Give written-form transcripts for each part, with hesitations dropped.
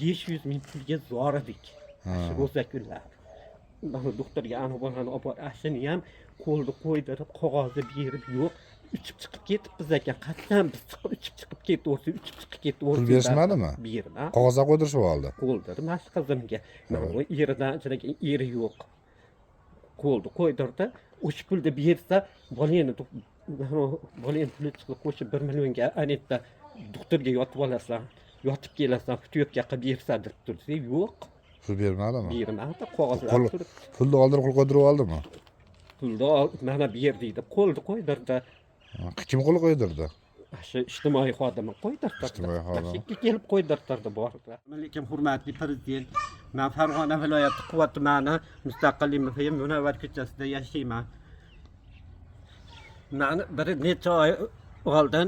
500 ming pulga zor edik. Shu ro'za kunlar. Mana doktorga ana bolani olib borishini ham qo'lni qo'ydirib, qog'ozni berib yo'q. Uchib chiqib ketibmiz ekan. Qatdan biz chiqib uchib chiqib ketdik, uchib chiqib ketdik. Pul berishmadimi? Berma. Qog'ozga qo'ydirishib oldi. Qo'ldirdi mana qizimga. Mana bu eridan ajragan eri yo'q. Qo'lni qo'ydirdi. O'sha pulni bersa, bolani pulni chiqib qo'shib 1 millionga anetda doktorga yotib olasan, yotib kelasan, putyopka qilib bersa deb tursa, yo'q. Pul bermadimi? Bermadi, qog'ozlar turib. Pulni oldin qo'l qo'ydirib oldimi? Pulni mana ber deydi, qo'lni qo'ydirdi. Kim qo'l qo'ydirdi? Shu ijtimoiy xodimi qo'ydirdi. Ijtimoiy xodim. Ikki kelib qo'ydirdi bordi. Lekin hurmatli prezident, men Farg'ona viloyati Quva tumani Mustaqillik Munavvar ko'chasida yashayman. Men bir necha oy oldin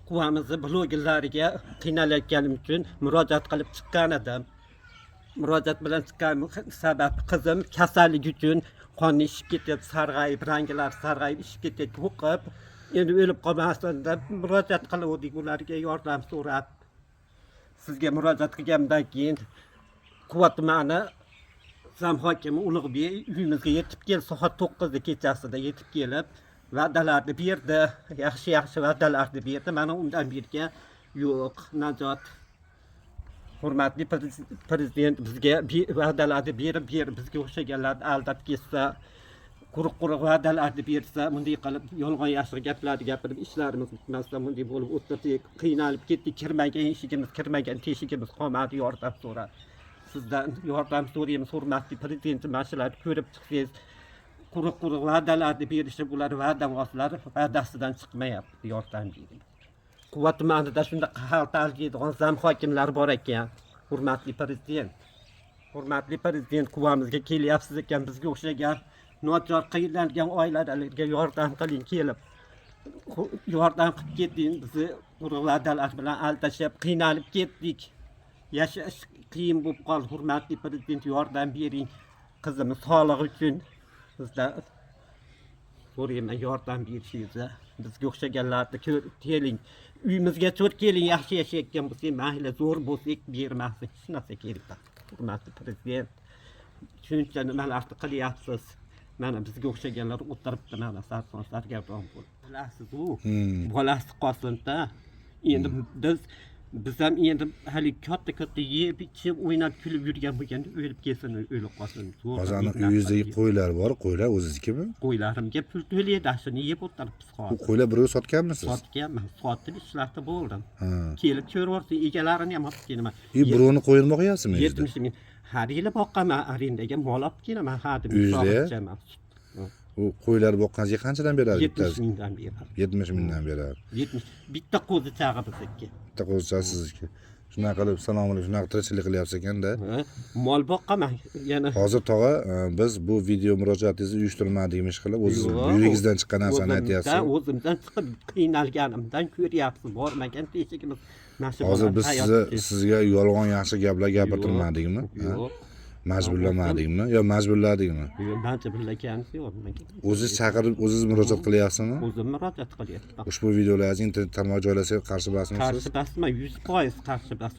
Quvamizni blogerlariga qiynalayotganim uchun murojaat qilib chiqqan edim. Murojaat bilan chiqqan sabab qizim kasallik uchun qonni ishib ketyapti, sarg'ayib, ranglari sarg'ayib ishib ketyapti, o'qib, endi o'lib qolmasin deb murojaat qildik ularga yordam so'rab. Sizga murojaat qilgandan keyin Quva tumani zam hokimi Ulug'bek uyimizga yetib keldi, soat 9 kechasida yetib kelib, va'dalarni berdi, yaxshi va'dalarni berdi. Mana undan bergan yo'q, najot. Hurmatli prezident bizga va'dalarni berib, bizga o'xshaganlarni aldab ketsa, quruq va'dalarni bersa, bunday qilib yolg'on yashiq gaplarni gapirib ishlarimiz bitmasdan bunday bo'lib o'tirdik, qiynalib ketdik, kirmagan teshigimiz qolmadi, yordam so'rab. Sizdan yordam so'raymiz, hurmatli prezidentim, mana shularni ko'rib chiqsangiz, quruq va'dalarni berishib, ular va'davozlar va'dasidan chiqmayapti, yordam bering. Quva tumanida shunaqa xalq aljiydigan zam hokimlar bor ekan. Hurmatli prezident. Hurmatli prezident, Quvamizga kelyapsiz ekan, bizga o'xshagan nochor qiynalgan oilalarga yordam qiling kelib. Yordam qilib keting, bizni quruq va'dalar bilan aldashib, qiynalib ketdik. Yashash qiyin bo'lib qoldi. Hurmatli prezident, yordam bering. Qizimiz sog'lig'i uchun sizdan so'rayman, yordam berishingizni. Bizga o'xshaganlarni keling. Uyimizga cho't keling, yaxshi yashayotgan bo'lsak, mayli zo'r bo'lsak bermasin. Hech narsa kerak emas. Hurmatli prezident, shuncha nimalarni qilyapsiz. Mana bizga o'xshaganlar o'tiribdi, mana sarson-sargardon bo'lib. Bilasiz-ku, bolasi qolsin-da. Endi biz ham endi hali katta yeb, ichib, o'ynab, kulib yurgan bo'lganda o'lib kelsin, o'lib qolsin. Hozirning uyingizdagi qo'ylar bor, qo'ylar o'ziznikimi? Qo'ylarimga pul to'laydi, shuni yeb o'tiribmiz hozir. Bu qo'ylar birovga sotganmisiz? Sotganman, sotib ishlatib bo'ldim. Kelib ko'rvorsa, egalarini ham olib kelaman. Birovni qo'yini boqyapsizmi? 70 ming. Har yili boqaman, arendaga mol olib kelaman, hadim. Uyingizda? U qo'ylar boqqaningizga qanchadan beradi? 70 mingdan beradi. 70 mingdan beradi. 70. Bitta qo'zi chag'i bizniki. Bitta qo'zi chag'i sizniki. Shunaqa qilib, assalomu alaykum, shunaqa tirikchilik qilyapsiz ekanda. Mol boqaman, yana. Hozir tog'a, biz bu video murojaatingizni uyushtirmadikmiz qilib, o'zingiz uyingizdan chiqqan narsani aytyapsiz. O'zimdan chiqib qiynalganimdan ko'ryapsiz, bormagan teshigimiz. Hozir biz sizga yolg'on yaxshi gaplar gapirtirmadikmi? Yo'q. Majburlamadingmi yo majburladingmi? Yo'q, majburlagansiz yo'q. O'zingiz chaqirib, o'zingiz murojaat qilyapsizmi? O'zim murojaat qilyapman. Ushbu videolarni internet tarmoq joylasak qarshi basmisiz? Qarshi basma, 100% qarshi basma.